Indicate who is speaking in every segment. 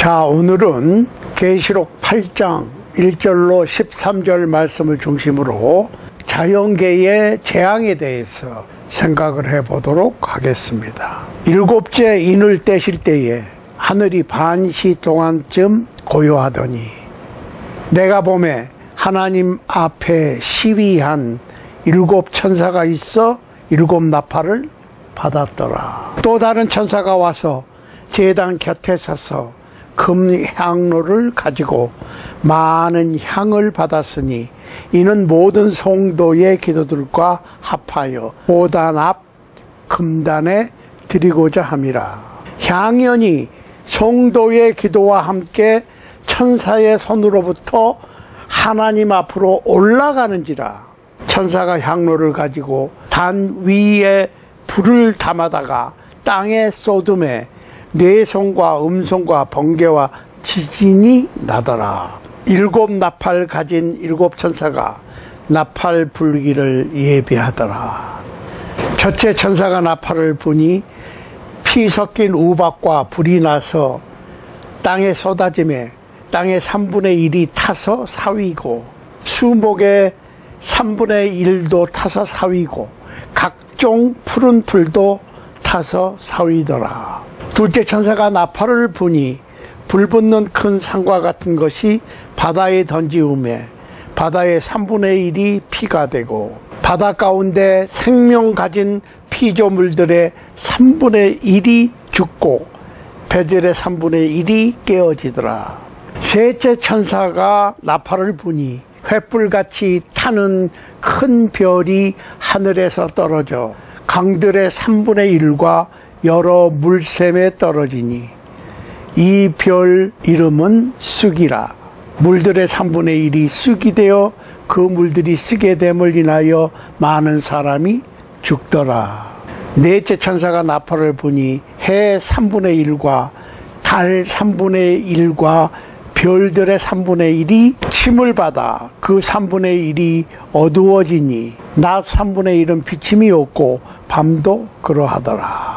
Speaker 1: 자, 오늘은 계시록 8장 1절로 13절 말씀을 중심으로 자연계의 재앙에 대해서 생각을 해보도록 하겠습니다. 일곱째 인을 떼실 때에 하늘이 반시 동안쯤 고요하더니 내가 보매 하나님 앞에 시위한 일곱 천사가 있어 일곱 나팔을 받았더라. 또 다른 천사가 와서 제단 곁에 서서 금향로를 가지고 많은 향을 받았으니 이는 모든 성도의 기도들과 합하여 보단 앞 금단에 드리고자 함이라. 향연이 성도의 기도와 함께 천사의 손으로부터 하나님 앞으로 올라가는지라. 천사가 향로를 가지고 단 위에 불을 담아다가 땅에 쏟음에 뇌성과 음성과 번개와 지진이 나더라. 일곱 나팔 가진 일곱 천사가 나팔 불기를 예비하더라. 첫째 천사가 나팔을 부니 피 섞인 우박과 불이 나서 땅에 쏟아지매 땅의 3분의 1이 타서 사위고 수목의 3분의 1도 타서 사위고 각종 푸른 풀도 타서 사위더라. 둘째 천사가 나팔을 부니 불붙는 큰 산과 같은 것이 바다에 던지우매 바다의 3분의 1이 피가 되고 바다 가운데 생명 가진 피조물들의 3분의 1이 죽고 배들의 3분의 1이 깨어지더라. 셋째 천사가 나팔을 부니 횃불같이 타는 큰 별이 하늘에서 떨어져 강들의 3분의 1과 여러 물샘에 떨어지니 이 별 이름은 쑥이라. 물들의 3분의 1이 쑥이 되어 그 물들이 쓰게 됨을 인하여 많은 사람이 죽더라. 넷째 천사가 나팔을 부니 해 3분의 1과 달 3분의 1과 별들의 3분의 1이 침을 받아 그 3분의 1이 어두워지니 낮 3분의 1은 비침이 없고 밤도 그러하더라.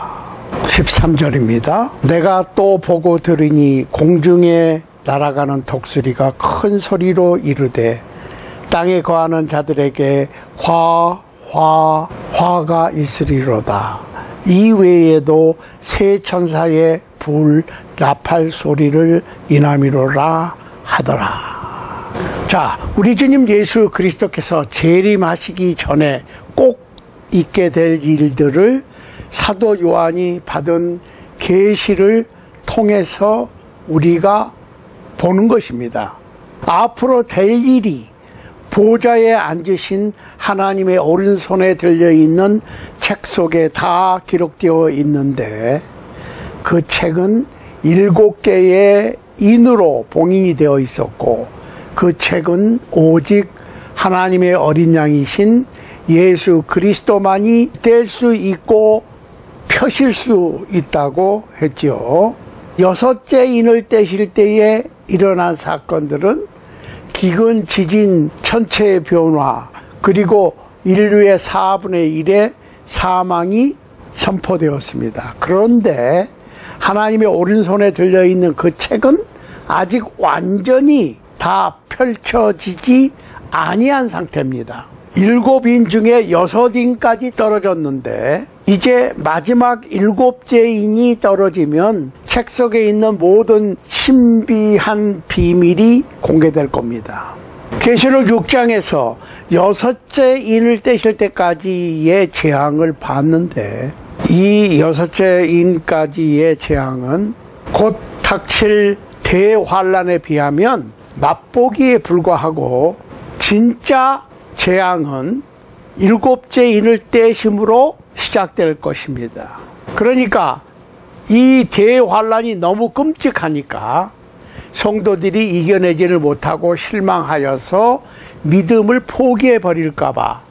Speaker 1: 13절입니다. 내가 또 보고 들으니 공중에 날아가는 독수리가 큰 소리로 이르되 땅에 거하는 자들에게 화가 있으리로다. 이 외에도 세 천사의 불 나팔 소리를 인함이로라 하더라. 자, 우리 주님 예수 그리스도께서 재림하시기 전에 꼭 있게 될 일들을 사도 요한이 받은 계시를 통해서 우리가 보는 것입니다. 앞으로 될 일이 보좌에 앉으신 하나님의 오른손에 들려있는 책 속에 다 기록되어 있는데 그 책은 7개의 인으로 봉인이 되어 있었고 그 책은 오직 하나님의 어린 양이신 예수 그리스도만이 뗄 수 있고 펴실 수 있다고 했죠. 여섯째 인을 떼실 때에 일어난 사건들은 기근, 지진, 천체의 변화, 그리고 인류의 4분의 1의 사망이 선포되었습니다. 그런데 하나님의 오른손에 들려있는 그 책은 아직 완전히 다 펼쳐지지 아니한 상태입니다. 7인 중에 6인까지 떨어졌는데 이제 마지막 7째 인이 떨어지면 책 속에 있는 모든 신비한 비밀이 공개될 겁니다. 계시록 6장에서 6째 인을 떼실 때까지의 재앙을 봤는데 이 6째 인까지의 재앙은 곧 닥칠 대환란에 비하면 맛보기에 불과하고 진짜 재앙은 7째 인을 떼심으로 시작될 것입니다. 그러니까 이 대환란이 너무 끔찍하니까 성도들이 이겨내지를 못하고 실망하여서 믿음을 포기해 버릴까봐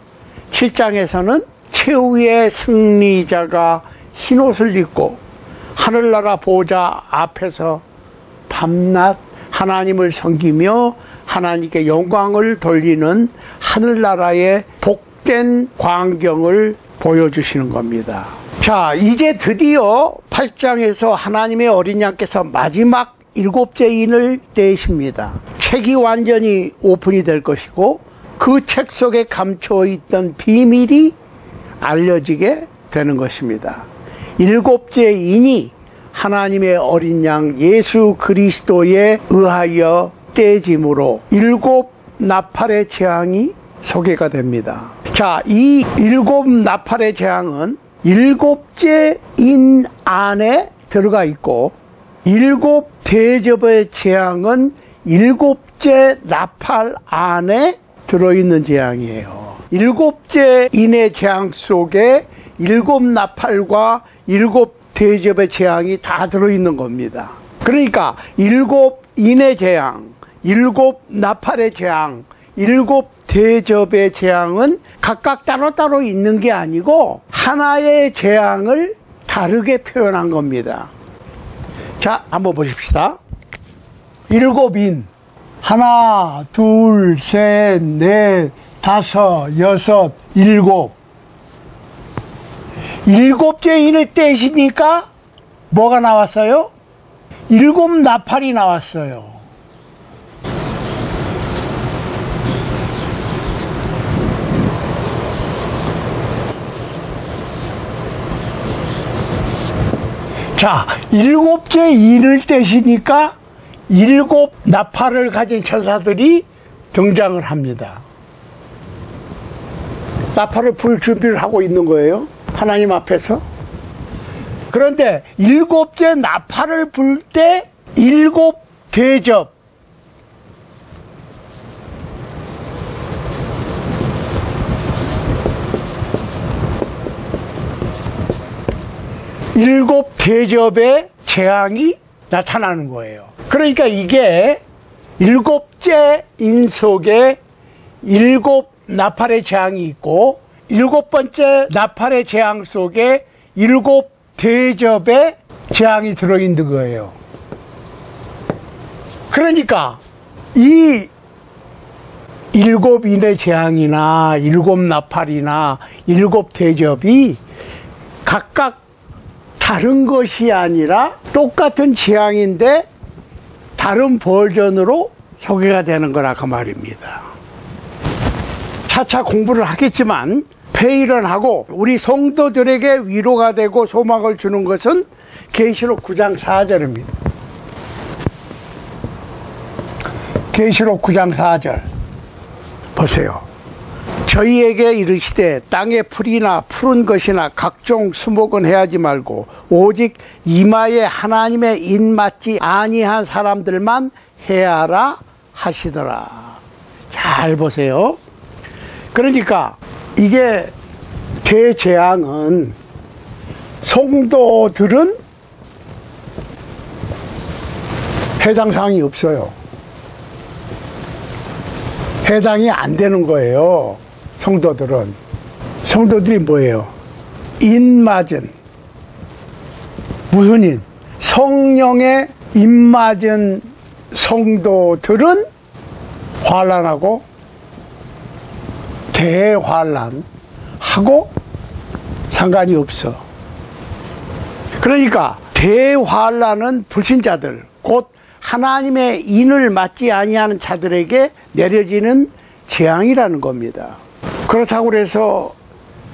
Speaker 1: 7장에서는 최후의 승리자가 흰옷을 입고 하늘나라 보좌 앞에서 밤낮 하나님을 섬기며 하나님께 영광을 돌리는 하늘나라의 복된 광경을 보여주시는 겁니다. 자, 이제 드디어 8장에서 하나님의 어린 양께서 마지막 일곱째 인을 떼십니다. 책이 완전히 오픈이 될 것이고 그 책 속에 감춰있던 비밀이 알려지게 되는 것입니다. 일곱째 인이 하나님의 어린 양 예수 그리스도에 의하여 떼짐으로 일곱 나팔의 재앙이 소개가 됩니다. 자, 이 일곱 나팔의 재앙은 일곱째 인 안에 들어가 있고 일곱 대접의 재앙은 일곱째 나팔 안에 들어있는 재앙이에요. 일곱째 인의 재앙 속에 일곱 나팔과 일곱 대접의 재앙이 다 들어있는 겁니다. 그러니까 일곱 인의 재앙, 일곱 나팔의 재앙, 일곱 대접의 재앙은 각각 따로따로 있는 게 아니고 하나의 재앙을 다르게 표현한 겁니다. 자, 한번 보십시다. 일곱 인. 하나, 둘, 셋, 넷, 다섯, 여섯, 일곱. 일곱째 인을 떼시니까 뭐가 나왔어요? 일곱 나팔이 나왔어요. 자, 일곱째 인을 떼시니까 일곱 나팔을 가진 천사들이 등장을 합니다. 나팔을 불 준비를 하고 있는 거예요. 하나님 앞에서. 그런데 일곱째 나팔을 불 때 일곱 대접, 일곱 대접의 재앙이 나타나는 거예요. 그러니까 이게 일곱째 인 속에 일곱 나팔의 재앙이 있고 일곱 번째 나팔의 재앙 속에 일곱 대접의 재앙이 들어있는 거예요. 그러니까 이 일곱 인의 재앙이나 일곱 나팔이나 일곱 대접이 각각 다른 것이 아니라 똑같은 재앙인데 다른 버전으로 소개가 되는 거라 그 말입니다. 차차 공부를 하겠지만 회의를 하고 우리 성도들에게 위로가 되고 소망을 주는 것은 계시록 9장 4절입니다. 계시록 9장 4절 보세요. 저희에게 이르시되 땅의 풀이나 푸른 것이나 각종 수목은 해하지 말고 오직 이마에 하나님의 인 맞지 아니한 사람들만 해하라 하시더라. 잘 보세요. 그러니까 이게 대재앙은 성도들은 해당 사항이 없어요. 해당이 안 되는 거예요. 성도들이 뭐예요? 인 맞은, 무슨 인? 성령의 인 맞은 성도들은 환난하고 대환난하고 상관이 없어. 그러니까 대환난은 불신자들, 곧 하나님의 인을 맞지 아니하는 자들에게 내려지는 재앙이라는 겁니다. 그렇다고 해서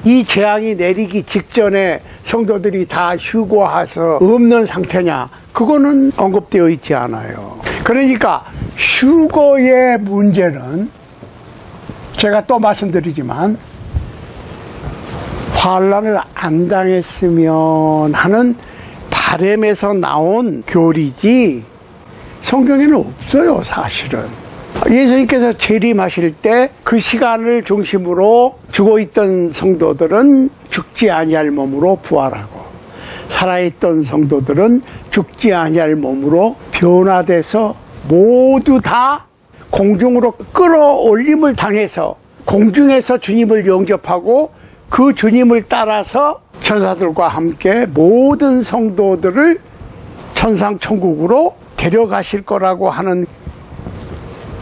Speaker 1: 이 재앙이 내리기 직전에 성도들이 다 휴거해서 없는 상태냐? 그거는 언급되어 있지 않아요. 그러니까 휴거의 문제는 제가 또 말씀드리지만 환난을 안 당했으면 하는 바람에서 나온 교리지 성경에는 없어요. 사실은 예수님께서 재림하실 때 그 시간을 중심으로 죽어있던 성도들은 죽지 아니할 몸으로 부활하고 살아있던 성도들은 죽지 아니할 몸으로 변화돼서 모두 다 공중으로 끌어올림을 당해서 공중에서 주님을 영접하고 그 주님을 따라서 천사들과 함께 모든 성도들을 천상천국으로 데려가실 거라고 하는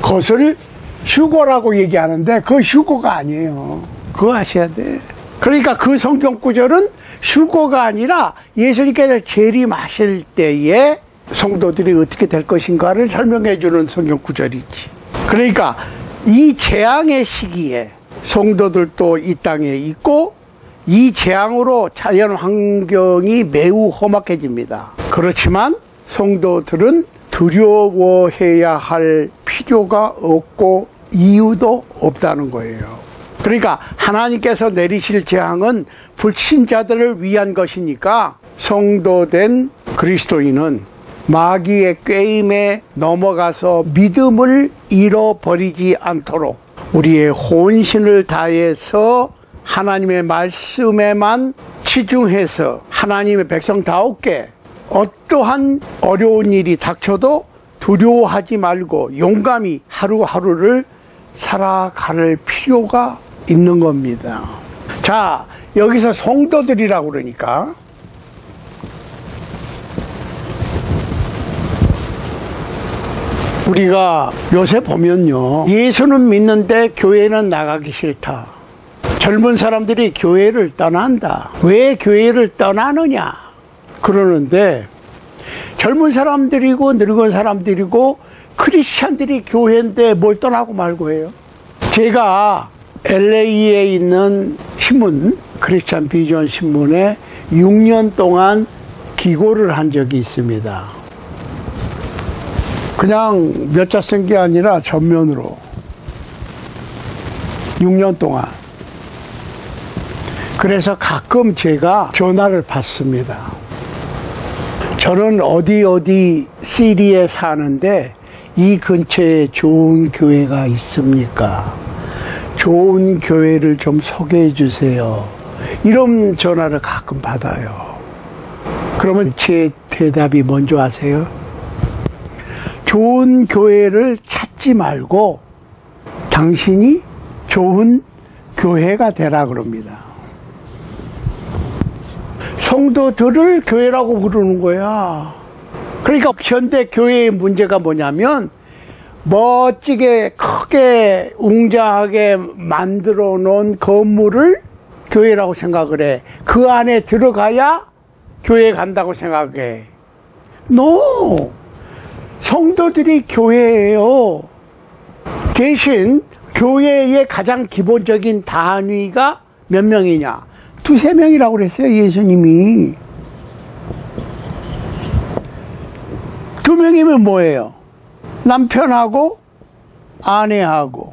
Speaker 1: 것을 휴거라고 얘기하는데 그 휴거가 아니에요. 그거 아셔야 돼. 그러니까 그 성경 구절은 휴거가 아니라 예수님께서 재림하실 때에 성도들이 어떻게 될 것인가를 설명해 주는 성경 구절이지. 그러니까 이 재앙의 시기에 성도들도 이 땅에 있고 이 재앙으로 자연 환경이 매우 험악해집니다. 그렇지만 성도들은 두려워해야 할 필요가 없고 이유도 없다는 거예요. 그러니까 하나님께서 내리실 재앙은 불신자들을 위한 것이니까 성도된 그리스도인은 마귀의 꾀임에 넘어가서 믿음을 잃어버리지 않도록 우리의 혼신을 다해서 하나님의 말씀에만 치중해서 하나님의 백성다웠게 어떠한 어려운 일이 닥쳐도 두려워하지 말고 용감히 하루하루를 살아갈 필요가 있는 겁니다. 자, 여기서 성도들이라고 그러니까 우리가 요새 보면요, 예수는 믿는데 교회는 나가기 싫다. 젊은 사람들이 교회를 떠난다. 왜 교회를 떠나느냐 그러는데, 젊은 사람들이고 늙은 사람들이고 크리스찬들이 교회인데 뭘 떠나고 말고 해요. 제가 LA에 있는 신문, 크리스찬 비전 신문에 6년 동안 기고를 한 적이 있습니다. 그냥 몇 자 쓴 게 아니라 전면으로 6년 동안. 그래서 가끔 제가 전화를 받습니다. 저는 어디 시리에 사는데 이 근처에 좋은 교회가 있습니까? 좋은 교회를 좀 소개해 주세요. 이런 전화를 가끔 받아요. 그러면 제 대답이 뭔지 아세요? 좋은 교회를 찾지 말고 당신이 좋은 교회가 되라 그럽니다. 성도들을 교회라고 부르는 거야. 그러니까 현대 교회의 문제가 뭐냐면 멋지게 크게 웅장하게 만들어 놓은 건물을 교회라고 생각을 해. 그 안에 들어가야 교회 간다고 생각해. No! 성도들이 교회예요. 대신 교회의 가장 기본적인 단위가 몇 명이냐? 2~3명이라고 그랬어요, 예수님이. 2명이면 뭐예요? 남편하고 아내하고,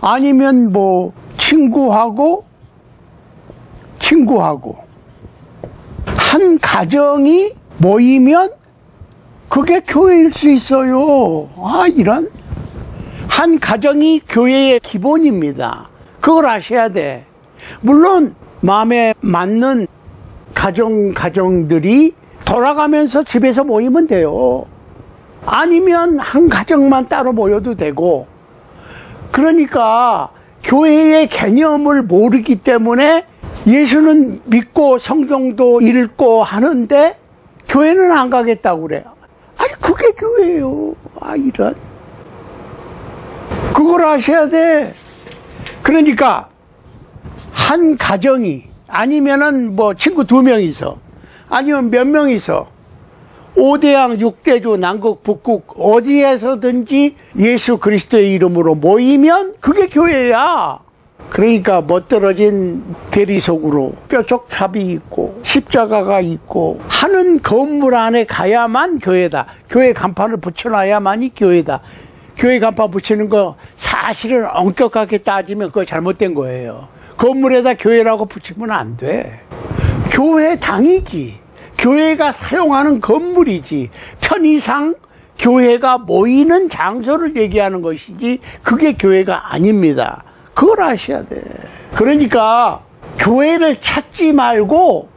Speaker 1: 아니면 뭐 친구하고 한 가정이 모이면 그게 교회일 수 있어요. 이런 한 가정이 교회의 기본입니다. 그걸 아셔야 돼. 물론 마음에 맞는 가정들이 돌아가면서 집에서 모이면 돼요. 아니면 한 가정만 따로 모여도 되고. 그러니까 교회의 개념을 모르기 때문에 예수는 믿고 성경도 읽고 하는데 교회는 안 가겠다고 그래요. 아니 그게 교회예요. 이런. 그걸 아셔야 돼. 그러니까 한 가정이, 아니면은 뭐 친구 2명이서, 아니면 몇 명이서 5대양 6대주 남극 북극 어디에서든지 예수 그리스도의 이름으로 모이면 그게 교회야. 그러니까 멋들어진 대리석으로 뼈쪽탑이 있고 십자가가 있고 하는 건물 안에 가야만 교회다. 교회 간판을 붙여놔야만이 교회다. 교회 간판 붙이는 거 사실은 엄격하게 따지면 그거 잘못된 거예요. 건물에다 교회라고 붙이면 안 돼. 교회당이지. 교회가 사용하는 건물이지. 편의상 교회가 모이는 장소를 얘기하는 것이지 그게 교회가 아닙니다. 그걸 아셔야 돼. 그러니까 교회를 찾지 말고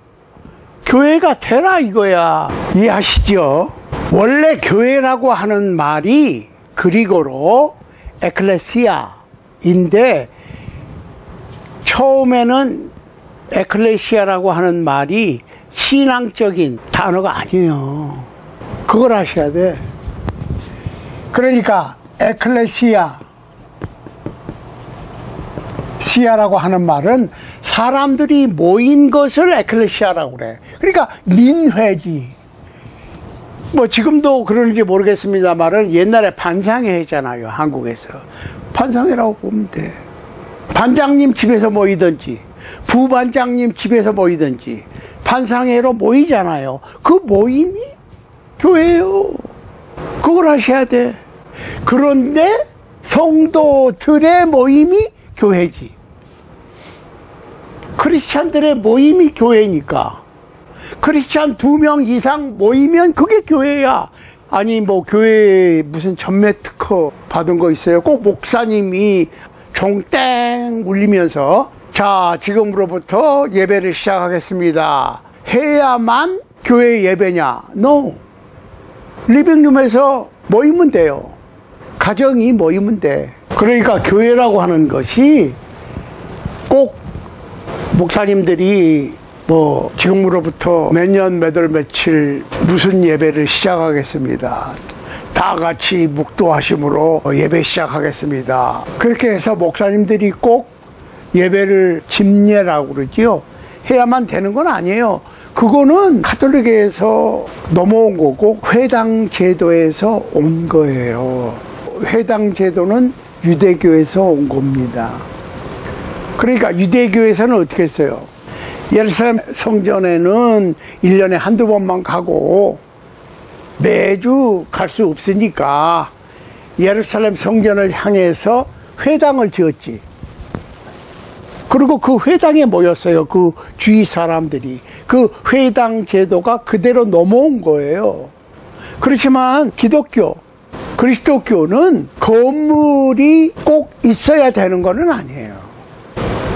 Speaker 1: 교회가 되라 이거야. 이해하시죠? 원래 교회라고 하는 말이 그리고로 에클레시아인데, 처음에는 에클레시아라고 하는 말이 신앙적인 단어가 아니에요. 그걸 아셔야 돼. 그러니까 시아라고 하는 말은 사람들이 모인 것을 에클레시아라고 그래. 그러니까 민회지. 뭐 지금도 그러는지 모르겠습니다만은 옛날에 반상회 했잖아요. 한국에서. 반상회라고 보면 돼. 반장님 집에서 모이든지 부반장님 집에서 모이든지 반상회로 모이잖아요. 그 모임이 교회예요. 그걸 하셔야 돼. 그런데 성도들의 모임이 교회지. 크리스찬들의 모임이 교회니까. 크리스찬 2명 이상 모이면 그게 교회야. 아니 뭐 교회에 무슨 전매 특허 받은 거 있어요? 꼭 목사님이 종땡 울리면서 자 지금으로부터 예배를 시작하겠습니다 해야만 교회 예배냐? No. 리빙룸에서 모이면 돼요. 가정이 모이면 돼. 그러니까 교회라고 하는 것이 꼭 목사님들이 뭐 지금으로부터 몇 년 몇 월 며칠 무슨 예배를 시작하겠습니다. 다 같이 묵도하심으로 예배 시작하겠습니다. 그렇게 해서 목사님들이 꼭 예배를 집례라고 그러지요. 해야만 되는 건 아니에요. 그거는 가톨릭에서 넘어온 거고 회당 제도에서 온 거예요. 회당 제도는 유대교에서 온 겁니다. 그러니까 유대교에서는 어떻게 했어요? 예루살렘 성전에는 1년에 한두 번만 가고 매주 갈 수 없으니까 예루살렘 성전을 향해서 회당을 지었지. 그리고 그 회당에 모였어요. 그 주위 사람들이. 그 회당 제도가 그대로 넘어온 거예요. 그렇지만 기독교, 그리스도교는 건물이 꼭 있어야 되는 거는 아니에요.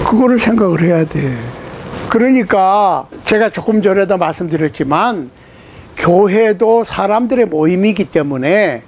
Speaker 1: 그거를 생각을 해야 돼. 그러니까 제가 조금 전에도 말씀드렸지만 교회도 사람들의 모임이기 때문에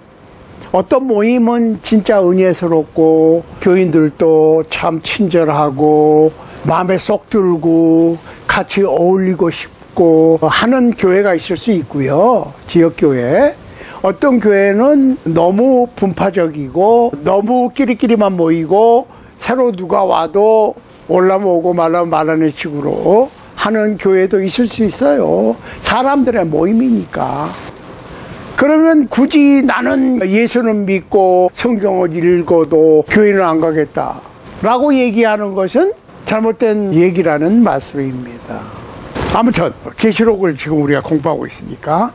Speaker 1: 어떤 모임은 진짜 은혜스럽고 교인들도 참 친절하고 마음에 쏙 들고 같이 어울리고 싶고 하는 교회가 있을 수 있고요. 지역교회. 어떤 교회는 너무 분파적이고 너무 끼리끼리만 모이고 새로 누가 와도 올라오고 말라는 식으로 하는 교회도 있을 수 있어요. 사람들의 모임이니까. 그러면 굳이 나는 예수는 믿고 성경을 읽어도 교회는 안 가겠다 라고 얘기하는 것은 잘못된 얘기라는 말씀입니다. 아무튼 계시록을 지금 우리가 공부하고 있으니까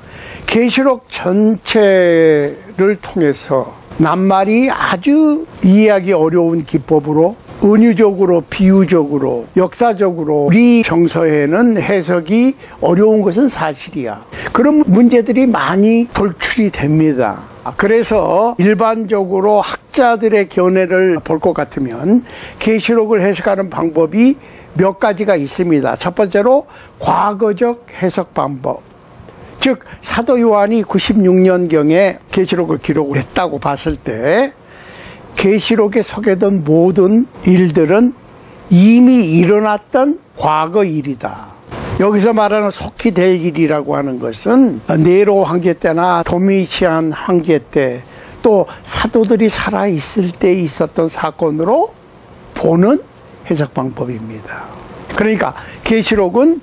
Speaker 1: 계시록 전체를 통해서 낱말이 아주 이해하기 어려운 기법으로 은유적으로 비유적으로 역사적으로 우리 정서에는 해석이 어려운 것은 사실이야. 그런 문제들이 많이 돌출이 됩니다. 그래서 일반적으로 학자들의 견해를 볼 것 같으면 계시록을 해석하는 방법이 몇 가지가 있습니다. 첫 번째로 과거적 해석 방법. 즉 사도 요한이 96년경에 계시록을 기록을 했다고 봤을 때 계시록에 소개된 모든 일들은 이미 일어났던 과거 일이다. 여기서 말하는 속히 될 일이라고 하는 것은 네로 황제 때나 도미치안 황제 때 또 사도들이 살아있을 때 있었던 사건으로 보는 해석 방법입니다. 그러니까 계시록은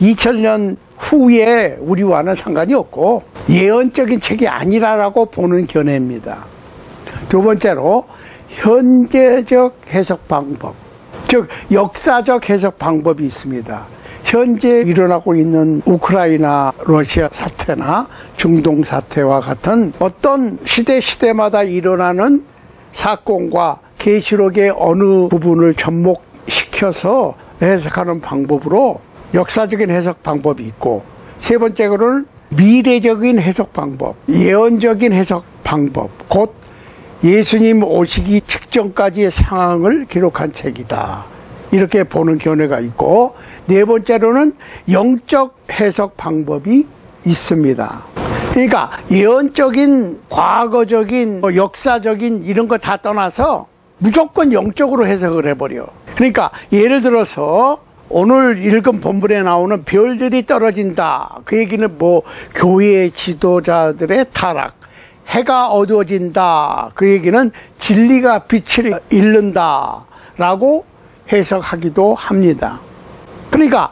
Speaker 1: 2000년 후에 우리와는 상관이 없고 예언적인 책이 아니라고 보는 견해입니다. 두 번째로 현재적 해석 방법, 즉 역사적 해석 방법이 있습니다. 현재 일어나고 있는 우크라이나 러시아 사태나 중동 사태와 같은 어떤 시대마다 일어나는 사건과 계시록의 어느 부분을 접목시켜서 해석하는 방법으로 역사적인 해석 방법이 있고, 세 번째로는 미래적인 해석 방법, 예언적인 해석 방법, 곧 예수님 오시기 직전까지의 상황을 기록한 책이다. 이렇게 보는 견해가 있고, 네 번째로는 영적 해석 방법이 있습니다. 그러니까 예언적인, 과거적인, 역사적인 이런 거 다 떠나서 무조건 영적으로 해석을 해버려. 그러니까 예를 들어서 오늘 읽은 본문에 나오는 별들이 떨어진다. 그 얘기는 뭐 교회 지도자들의 타락, 해가 어두워진다. 그 얘기는 진리가 빛을 잃는다 라고 해석하기도 합니다. 그러니까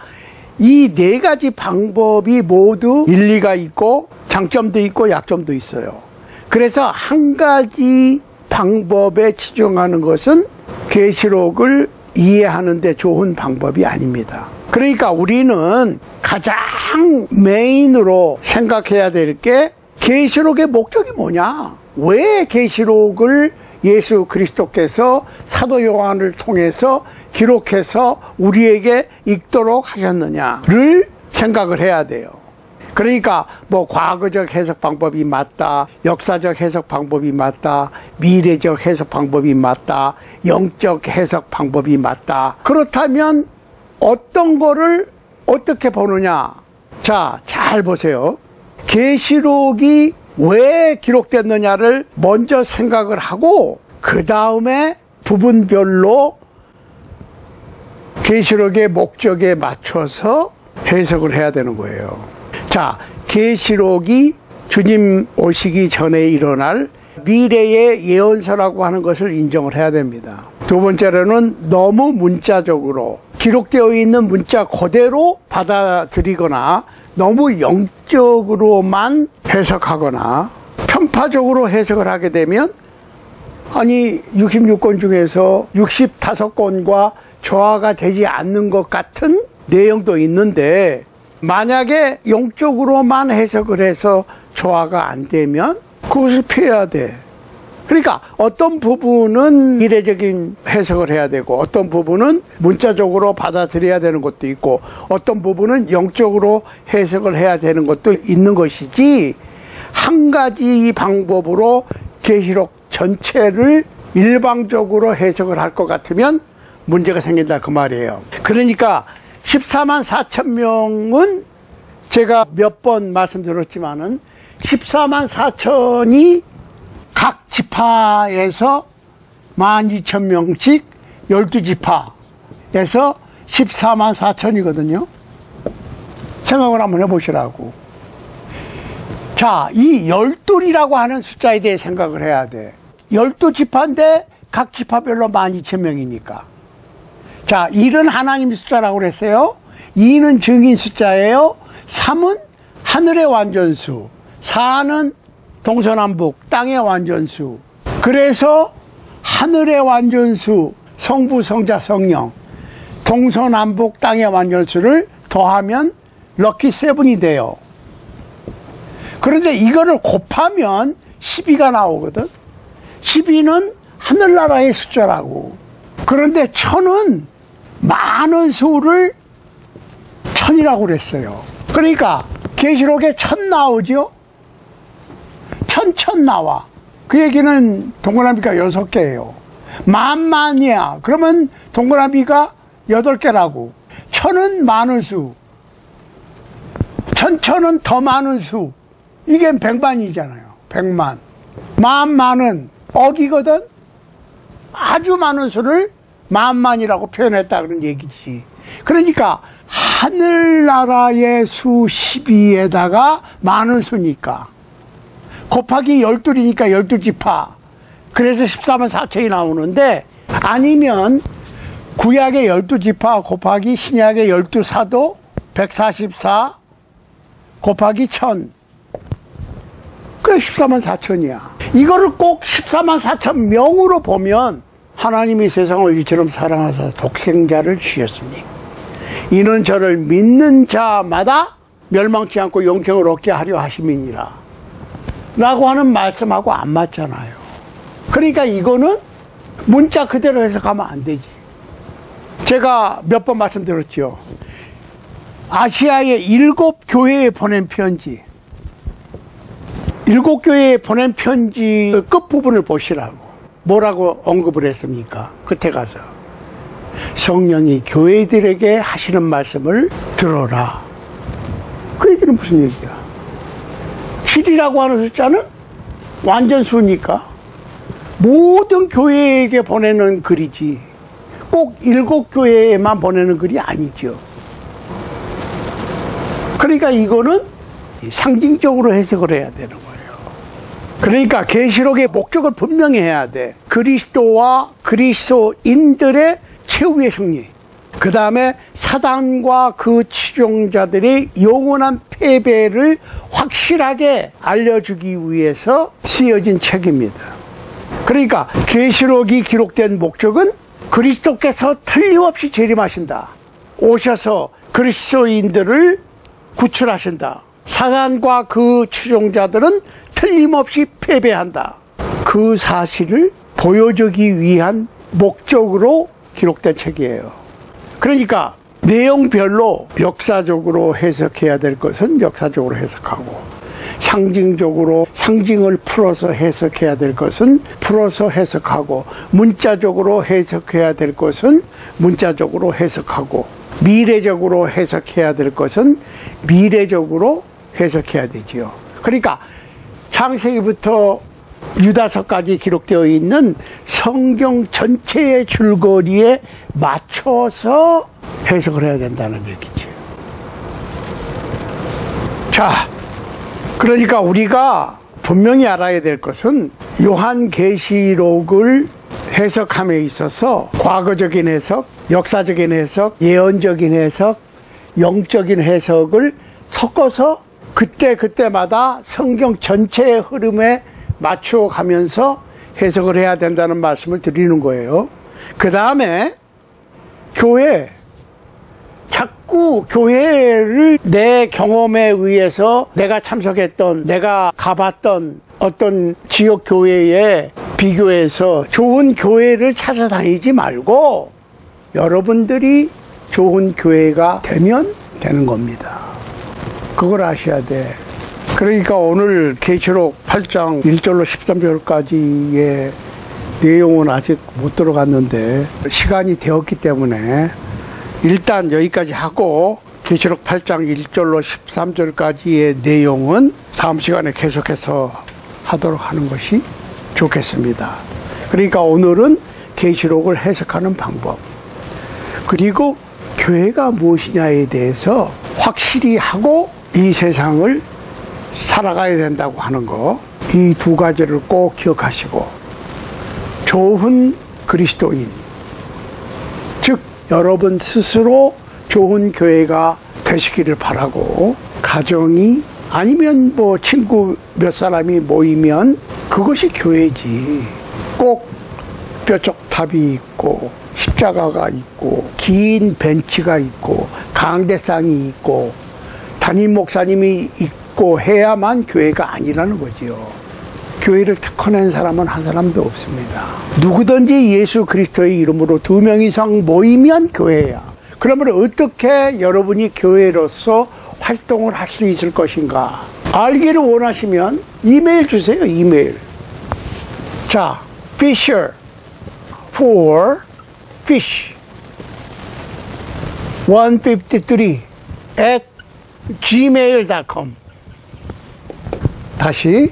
Speaker 1: 이 네 가지 방법이 모두 일리가 있고 장점도 있고 약점도 있어요. 그래서 한 가지 방법에 치중하는 것은 계시록을 이해하는 데 좋은 방법이 아닙니다. 그러니까 우리는 가장 메인으로 생각해야 될 게 계시록의 목적이 뭐냐? 왜 계시록을 예수 그리스도께서 사도 요한을 통해서 기록해서 우리에게 읽도록 하셨느냐를 생각을 해야 돼요. 그러니까 뭐 과거적 해석 방법이 맞다, 역사적 해석 방법이 맞다, 미래적 해석 방법이 맞다, 영적 해석 방법이 맞다. 그렇다면 어떤 거를 어떻게 보느냐? 자, 잘 보세요. 계시록이 왜 기록됐느냐를 먼저 생각을 하고 그 다음에 부분별로 계시록의 목적에 맞춰서 해석을 해야 되는 거예요. 자, 계시록이 주님 오시기 전에 일어날 미래의 예언서라고 하는 것을 인정을 해야 됩니다. 두 번째로는 너무 문자적으로 기록되어 있는 문자 그대로 받아들이거나 너무 영적으로만 해석하거나 편파적으로 해석을 하게 되면 아니 66권 중에서 65권과 조화가 되지 않는 것 같은 내용도 있는데 만약에 영적으로만 해석을 해서 조화가 안 되면 그것을 피해야 돼. 그러니까 어떤 부분은 미래적인 해석을 해야 되고 어떤 부분은 문자적으로 받아들여야 되는 것도 있고 어떤 부분은 영적으로 해석을 해야 되는 것도 있는 것이지 한 가지 방법으로 계시록 전체를 일방적으로 해석을 할 것 같으면 문제가 생긴다 그 말이에요. 그러니까 14만 4천 명은 제가 몇 번 말씀드렸지만은 14만 4천이 각 지파에서 12,000명씩 12지파에서 14만 4천이거든요. 생각을 한번 해보시라고. 자, 이 12이라고 하는 숫자에 대해 생각을 해야 돼. 12지파인데 각 지파별로 12,000명이니까. 자, 1은 하나님 숫자라고 그랬어요. 2는 증인 숫자예요. 3은 하늘의 완전수. 4는 동서남북 땅의 완전수. 그래서 하늘의 완전수, 성부, 성자, 성령, 동서남북 땅의 완전수를 더하면 럭키 세븐이 돼요. 그런데 이거를 곱하면 12가 나오거든. 12는 하늘나라의 숫자라고. 그런데 1000은 많은 수를 1000이라고 그랬어요. 그러니까 계시록에 1000 나오죠. 1000 나와. 그 얘기는 동그라미가 6개예요. 만이야. 그러면 동그라미가 8개라고. 1000은 많은 수. 1000은 더 많은 수. 이게 100만이잖아요. 100만. 만은 억이거든. 아주 많은 수를 만이라고 표현했다 그런 얘기지. 그러니까 하늘나라의 수 12에다가 많은 수니까 곱하기 12이니까 12지파. 그래서 14만 4천이 나오는데 아니면 구약의 12지파 곱하기 신약의 12사도 144 곱하기 1000. 그래 14만 4천이야. 이거를 꼭 14만 4천 명으로 보면 하나님이 세상을 이처럼 사랑하사 독생자를 주셨으니 이는 저를 믿는 자마다 멸망치 않고 영생을 얻게 하려 하심이니라 라고 하는 말씀하고 안 맞잖아요. 그러니까 이거는 문자 그대로 해석하면 안 되지. 제가 몇 번 말씀드렸죠. 아시아의 7교회에 보낸 편지, 7교회에 보낸 편지 끝부분을 보시라고. 뭐라고 언급을 했습니까? 끝에 가서 성령이 교회들에게 하시는 말씀을 들어라. 그 얘기는 무슨 얘기야? 7이라고 하는 숫자는 완전수니까 모든 교회에게 보내는 글이지 꼭 7교회에만 보내는 글이 아니죠. 그러니까 이거는 상징적으로 해석을 해야 되는 거예요. 그러니까 계시록의 목적을 분명히 해야 돼. 그리스도와 그리스도인들의 최후의 승리. 그 다음에 사단과 그 추종자들의 영원한 패배를 확실하게 알려주기 위해서 쓰여진 책입니다. 그러니까 계시록이 기록된 목적은 그리스도께서 틀림없이 재림하신다. 오셔서 그리스도인들을 구출하신다. 사단과 그 추종자들은 틀림없이 패배한다. 그 사실을 보여주기 위한 목적으로 기록된 책이에요. 그러니까 내용별로 역사적으로 해석해야 될 것은 역사적으로 해석하고, 상징적으로 상징을 풀어서 해석해야 될 것은 풀어서 해석하고, 문자적으로 해석해야 될 것은 문자적으로 해석하고, 미래적으로 해석해야 될 것은 미래적으로 해석해야 되지요. 그러니까 창세기부터 유다서까지 기록되어 있는 성경 전체의 줄거리에 맞춰서 해석을 해야 된다는 얘기죠. 자, 그러니까 우리가 분명히 알아야 될 것은 요한계시록을 해석함에 있어서 과거적인 해석, 역사적인 해석, 예언적인 해석, 영적인 해석을 섞어서 그때마다 성경 전체의 흐름에 맞추어 가면서 해석을 해야 된다는 말씀을 드리는 거예요. 그 다음에 자꾸 교회를 내 경험에 의해서 내가 참석했던, 내가 가봤던 어떤 지역 교회에 비교해서 좋은 교회를 찾아다니지 말고 여러분들이 좋은 교회가 되면 되는 겁니다. 그걸 아셔야 돼. 그러니까 오늘 계시록 8장 1절로 13절까지의 내용은 아직 못 들어갔는데 시간이 되었기 때문에 일단 여기까지 하고 계시록 8장 1절로 13절까지의 내용은 다음 시간에 계속해서 하도록 하는 것이 좋겠습니다. 그러니까 오늘은 계시록을 해석하는 방법, 그리고 교회가 무엇이냐에 대해서 확실히 하고 이 세상을 살아가야 된다고 하는 거, 이 두 가지를 꼭 기억하시고, 좋은 그리스도인, 즉 여러분 스스로 좋은 교회가 되시기를 바라고, 가정이 아니면 뭐 친구 몇 사람이 모이면 그것이 교회지. 꼭 뾰족탑이 있고 십자가가 있고 긴 벤치가 있고 강대상이 있고 담임 목사님이 있고 해야만 교회가 아니라는 거지요. 교회를 특허낸 사람은 한 사람도 없습니다. 누구든지 예수 그리스도의 이름으로 2명 이상 모이면 교회야. 그러면 어떻게 여러분이 교회로서 활동을 할 수 있을 것인가? 알기를 원하시면 이메일 주세요. 이메일. 자, Fisher for fish 153 at gmail.com. 다시,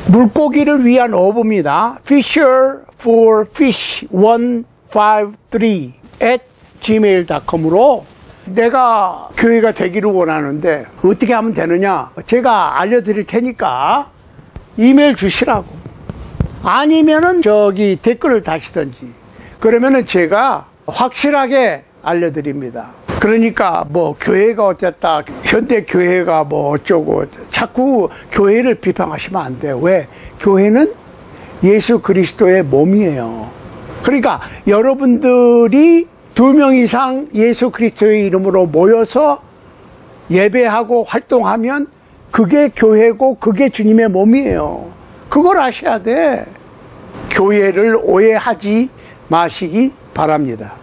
Speaker 1: 물고기를 위한 어부입니다. Fisher for fish 153 at gmail.com으로 내가 교회가 되기를 원하는데 어떻게 하면 되느냐, 제가 알려드릴 테니까 이메일 주시라고. 아니면은 저기 댓글을 다시든지, 그러면은 제가 확실하게 알려드립니다. 그러니까 뭐 교회가 어땠다, 현대 교회가 뭐 어쩌고, 자꾸 교회를 비판하시면 안 돼요. 왜? 교회는 예수 그리스도의 몸이에요. 그러니까 여러분들이 2명 이상 예수 그리스도의 이름으로 모여서 예배하고 활동하면 그게 교회고 그게 주님의 몸이에요. 그걸 아셔야 돼. 교회를 오해하지 마시기 바랍니다.